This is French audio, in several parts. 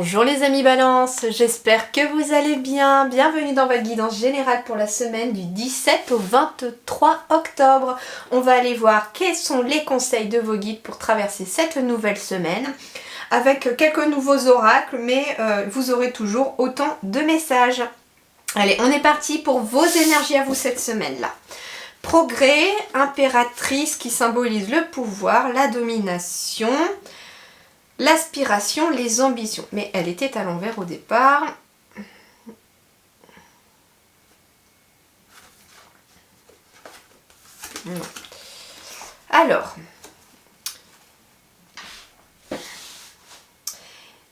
Bonjour les amis Balance, j'espère que vous allez bien. Bienvenue dans votre guidance générale pour la semaine du 17 au 23 octobre. On va aller voir quels sont les conseils de vos guides pour traverser cette nouvelle semaine avec quelques nouveaux oracles, mais vous aurez toujours autant de messages. Allez, on est parti pour vos énergies à vous cette semaine-là. Progrès, impératrice qui symbolise le pouvoir, la domination, l'aspiration, les ambitions. Mais elle était à l'envers au départ. Alors,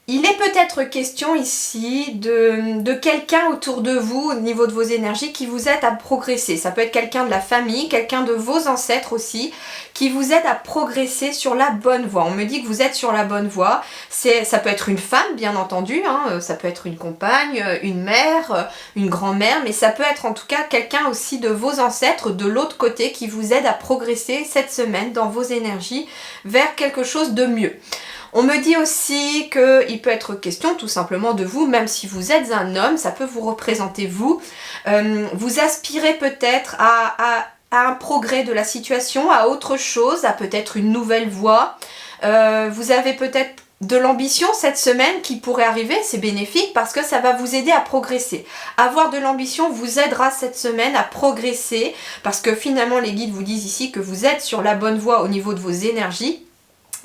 il est peut-être question ici de quelqu'un autour de vous, au niveau de vos énergies, qui vous aide à progresser. Ça peut être quelqu'un de la famille, quelqu'un de vos ancêtres aussi, qui vous aide à progresser sur la bonne voie. On me dit que vous êtes sur la bonne voie. Ça peut être une femme, bien entendu, hein, ça peut être une compagne, une mère, une grand-mère, mais ça peut être en tout cas quelqu'un aussi de vos ancêtres, de l'autre côté, qui vous aide à progresser cette semaine dans vos énergies vers quelque chose de mieux. On me dit aussi qu'il peut être question tout simplement de vous, même si vous êtes un homme, ça peut vous représenter vous. Vous aspirez peut-être à un progrès de la situation, à autre chose, à peut-être une nouvelle voie. Vous avez peut-être de l'ambition cette semaine qui pourrait arriver, c'est bénéfique parce que ça va vous aider à progresser. Avoir de l'ambition vous aidera cette semaine à progresser parce que finalement les guides vous disent ici que vous êtes sur la bonne voie au niveau de vos énergies,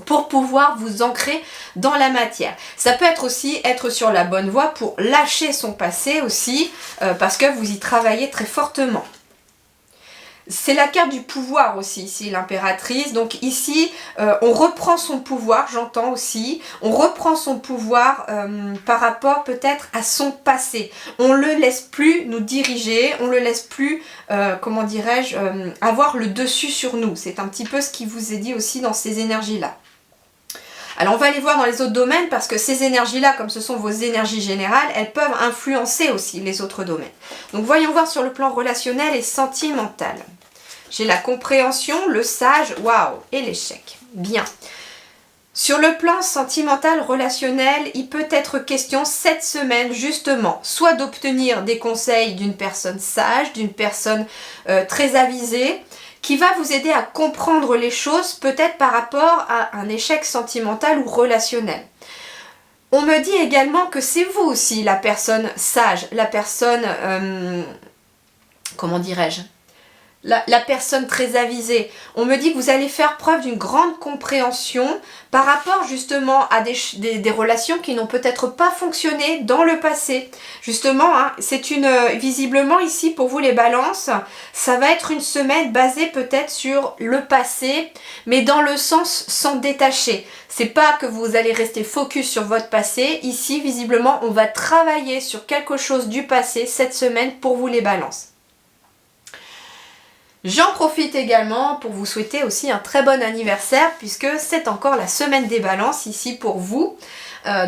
pour pouvoir vous ancrer dans la matière. Ça peut être aussi être sur la bonne voie pour lâcher son passé aussi, parce que vous y travaillez très fortement. C'est la carte du pouvoir aussi, ici, l'impératrice. Donc ici, on reprend son pouvoir, j'entends aussi. On reprend son pouvoir par rapport peut-être à son passé. On ne le laisse plus nous diriger, on ne le laisse plus, comment dirais-je, avoir le dessus sur nous. C'est un petit peu ce qui vous est dit aussi dans ces énergies-là. Alors on va aller voir dans les autres domaines parce que ces énergies-là, comme ce sont vos énergies générales, elles peuvent influencer aussi les autres domaines. Donc voyons voir sur le plan relationnel et sentimental. J'ai la compréhension, le sage, waouh, et l'échec. Bien. Sur le plan sentimental, relationnel, il peut être question cette semaine justement, soit d'obtenir des conseils d'une personne sage, d'une personne très avisée, qui va vous aider à comprendre les choses peut-être par rapport à un échec sentimental ou relationnel. On me dit également que c'est vous aussi la personne sage, la personne, comment dirais-je, la personne très avisée. On me dit que vous allez faire preuve d'une grande compréhension par rapport justement à des relations qui n'ont peut-être pas fonctionné dans le passé. Justement, hein, c'est visiblement ici pour vous les balances, ça va être une semaine basée peut-être sur le passé, mais dans le sens s'en détacher. C'est pas que vous allez rester focus sur votre passé. Ici, visiblement, on va travailler sur quelque chose du passé cette semaine pour vous les balances. J'en profite également pour vous souhaiter aussi un très bon anniversaire puisque c'est encore la semaine des balances ici pour vous.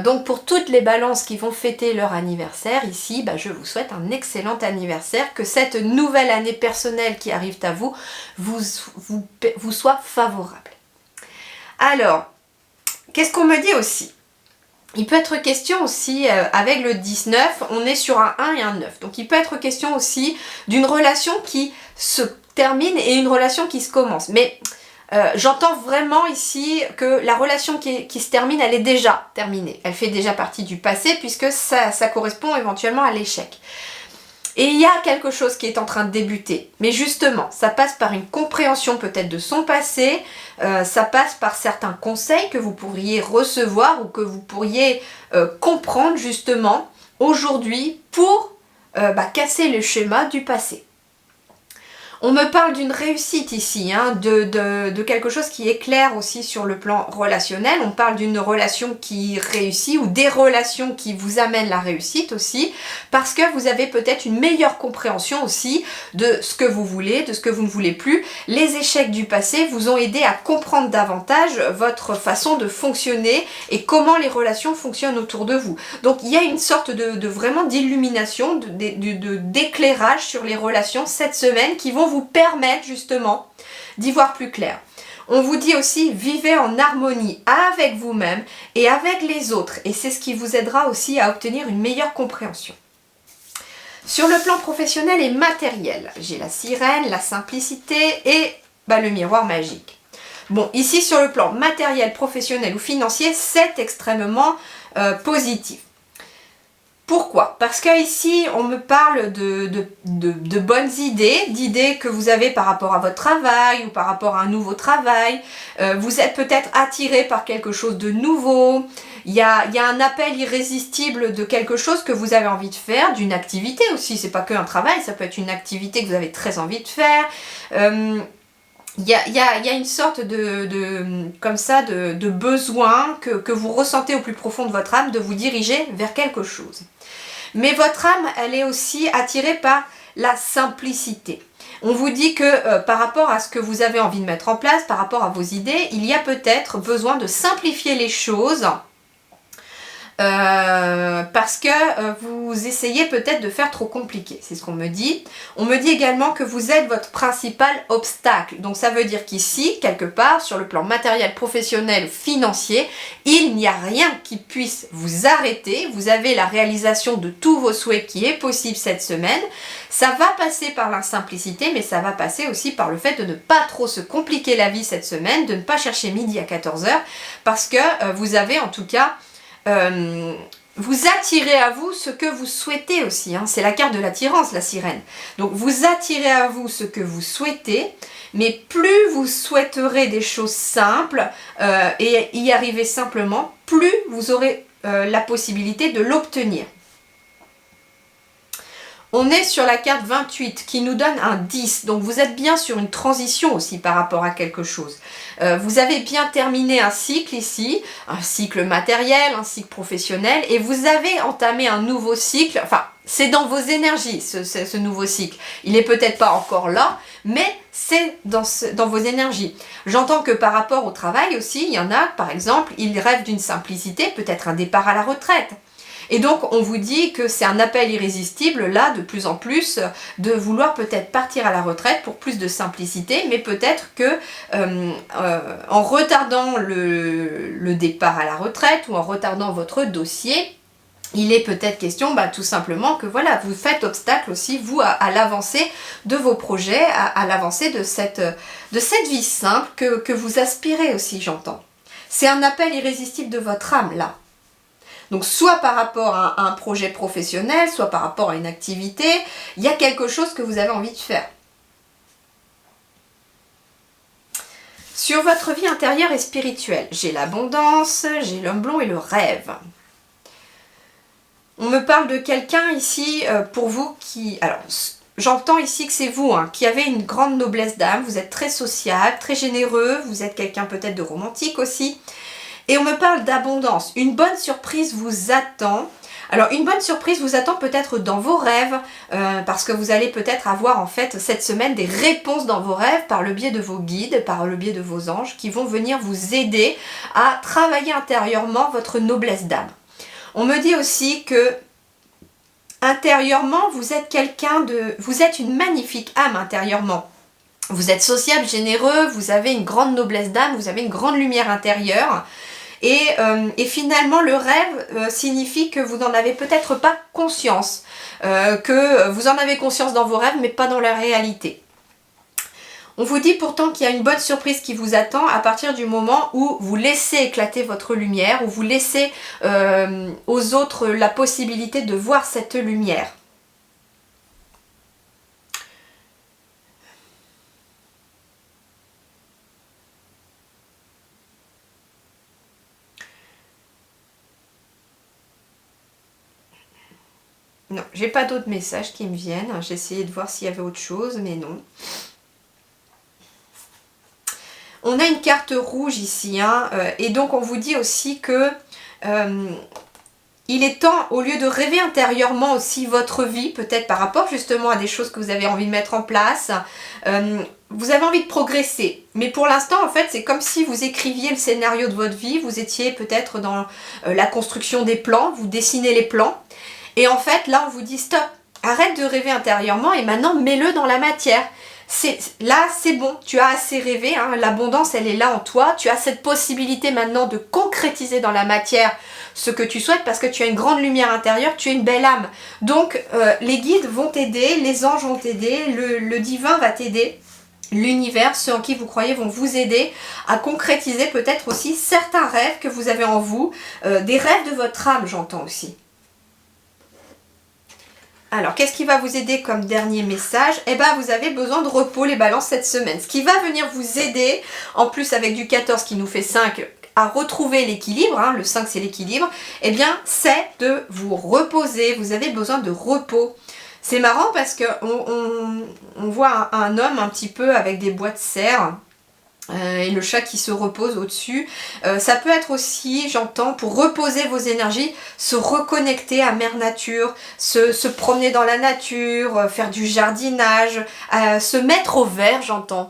Donc pour toutes les balances qui vont fêter leur anniversaire ici, je vous souhaite un excellent anniversaire, que cette nouvelle année personnelle qui arrive à vous soit favorable. Alors, qu'est-ce qu'on me dit aussi ? Il peut être question aussi, avec le 19, on est sur un 1 et un 9. Donc il peut être question aussi d'une relation qui se termine et une relation qui se commence. Mais j'entends vraiment ici que la relation qui se termine, elle est déjà terminée. Elle fait déjà partie du passé puisque ça correspond éventuellement à l'échec. Et il y a quelque chose qui est en train de débuter. Mais justement, ça passe par une compréhension peut-être de son passé, ça passe par certains conseils que vous pourriez recevoir ou que vous pourriez comprendre justement aujourd'hui pour casser le schéma du passé. On me parle d'une réussite ici, hein, de quelque chose qui est clair aussi sur le plan relationnel. On parle d'une relation qui réussit ou des relations qui vous amènent la réussite aussi parce que vous avez peut-être une meilleure compréhension aussi de ce que vous voulez, de ce que vous ne voulez plus. Les échecs du passé vous ont aidé à comprendre davantage votre façon de fonctionner et comment les relations fonctionnent autour de vous. Donc il y a une sorte de vraiment d'illumination, d'éclairage sur les relations cette semaine qui vont vous permettre justement d'y voir plus clair. On vous dit aussi, vivez en harmonie avec vous-même et avec les autres. Et c'est ce qui vous aidera aussi à obtenir une meilleure compréhension. Sur le plan professionnel et matériel, j'ai la sirène, la simplicité et le miroir magique. Bon, ici sur le plan matériel, professionnel ou financier, c'est extrêmement positif. Pourquoi? Parce qu'ici, on me parle de bonnes idées, d'idées que vous avez par rapport à votre travail ou par rapport à un nouveau travail. Vous êtes peut-être attiré par quelque chose de nouveau. Il y a un appel irrésistible de quelque chose que vous avez envie de faire, d'une activité aussi. C'est pas que un travail, ça peut être une activité que vous avez très envie de faire. Il y a une sorte de besoin que vous ressentez au plus profond de votre âme de vous diriger vers quelque chose. Mais votre âme, elle est aussi attirée par la simplicité. On vous dit que par rapport à ce que vous avez envie de mettre en place, par rapport à vos idées, il y a peut-être besoin de simplifier les choses. Parce que vous essayez peut-être de faire trop compliqué, c'est ce qu'on me dit. On me dit également que vous êtes votre principal obstacle. Donc ça veut dire qu'ici, quelque part, sur le plan matériel, professionnel, financier, il n'y a rien qui puisse vous arrêter. Vous avez la réalisation de tous vos souhaits qui est possible cette semaine. Ça va passer par la simplicité, mais ça va passer aussi par le fait de ne pas trop se compliquer la vie cette semaine, de ne pas chercher midi à 14 h, parce que vous avez en tout cas... vous attirez à vous ce que vous souhaitez aussi, hein. C'est la carte de l'attirance, la sirène. Donc vous attirez à vous ce que vous souhaitez, mais plus vous souhaiterez des choses simples et y arriver simplement, plus vous aurez la possibilité de l'obtenir. On est sur la carte 28 qui nous donne un 10. Donc vous êtes bien sur une transition aussi par rapport à quelque chose. Vous avez bien terminé un cycle ici, un cycle matériel, un cycle professionnel, et vous avez entamé un nouveau cycle. Enfin, c'est dans vos énergies ce nouveau cycle. Il n'est peut-être pas encore là, mais c'est dans vos énergies. J'entends que par rapport au travail aussi, il y en a, par exemple, ils rêvent d'une simplicité, peut-être un départ à la retraite. Et donc on vous dit que c'est un appel irrésistible là de plus en plus de vouloir peut-être partir à la retraite pour plus de simplicité, mais peut-être que en retardant le départ à la retraite ou en retardant votre dossier, il est peut-être question tout simplement que voilà, vous faites obstacle aussi vous à l'avancée de vos projets, à l'avancée de cette vie simple que vous aspirez aussi, j'entends. C'est un appel irrésistible de votre âme là. Donc soit par rapport à un projet professionnel, soit par rapport à une activité, il y a quelque chose que vous avez envie de faire. Sur votre vie intérieure et spirituelle, j'ai l'abondance, j'ai l'homme blond et le rêve. On me parle de quelqu'un ici, pour vous, qui... Alors, j'entends ici que c'est vous, hein, qui avez une grande noblesse d'âme, vous êtes très sociable, très généreux, vous êtes quelqu'un peut-être de romantique aussi. Et on me parle d'abondance. Une bonne surprise vous attend. Alors une bonne surprise vous attend peut-être dans vos rêves, parce que vous allez peut-être avoir en fait cette semaine des réponses dans vos rêves par le biais de vos guides, par le biais de vos anges qui vont venir vous aider à travailler intérieurement votre noblesse d'âme. On me dit aussi que intérieurement vous êtes vous êtes une magnifique âme intérieurement. Vous êtes sociable, généreux, vous avez une grande noblesse d'âme, vous avez une grande lumière intérieure. Et finalement, le rêve signifie que vous n'en avez peut-être pas conscience, que vous en avez conscience dans vos rêves, mais pas dans la réalité. On vous dit pourtant qu'il y a une bonne surprise qui vous attend à partir du moment où vous laissez éclater votre lumière, où vous laissez aux autres la possibilité de voir cette lumière. Non, j'ai pas d'autres messages qui me viennent. J'ai essayé de voir s'il y avait autre chose, mais non. On a une carte rouge ici, hein, et donc on vous dit aussi que il est temps, au lieu de rêver intérieurement aussi votre vie, peut-être par rapport justement à des choses que vous avez envie de mettre en place, vous avez envie de progresser. Mais pour l'instant, en fait, c'est comme si vous écriviez le scénario de votre vie, vous étiez peut-être dans la construction des plans, vous dessinez les plans. Et en fait, là, on vous dit stop, arrête de rêver intérieurement et maintenant mets-le dans la matière. là, c'est bon, tu as assez rêvé, hein, l'abondance, elle est là en toi, tu as cette possibilité maintenant de concrétiser dans la matière ce que tu souhaites parce que tu as une grande lumière intérieure, tu es une belle âme. Donc, les guides vont t'aider, les anges vont t'aider, le divin va t'aider. L'univers, ceux en qui vous croyez, vont vous aider à concrétiser peut-être aussi certains rêves que vous avez en vous, des rêves de votre âme, j'entends aussi. Alors, qu'est-ce qui va vous aider comme dernier message? Eh bien, vous avez besoin de repos, les balances, cette semaine. Ce qui va venir vous aider, en plus avec du 14 qui nous fait 5, à retrouver l'équilibre, hein, le 5 c'est l'équilibre, eh bien, c'est de vous reposer. Vous avez besoin de repos. C'est marrant parce qu'on voit un homme un petit peu avec des bois de serre, et le chat qui se repose au-dessus. Ça peut être aussi, j'entends, pour reposer vos énergies, se reconnecter à Mère Nature, se promener dans la nature, faire du jardinage, se mettre au vert, j'entends.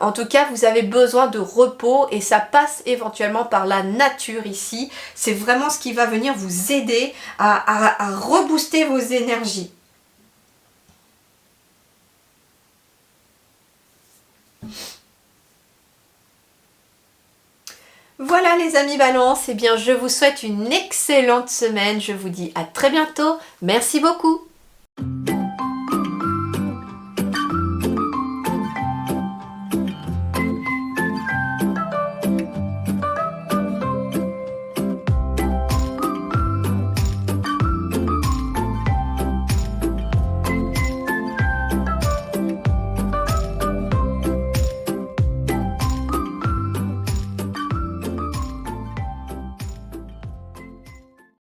En tout cas, vous avez besoin de repos et ça passe éventuellement par la nature ici. C'est vraiment ce qui va venir vous aider à rebooster vos énergies. Voilà les amis Balance, eh bien je vous souhaite une excellente semaine, je vous dis à très bientôt, merci beaucoup.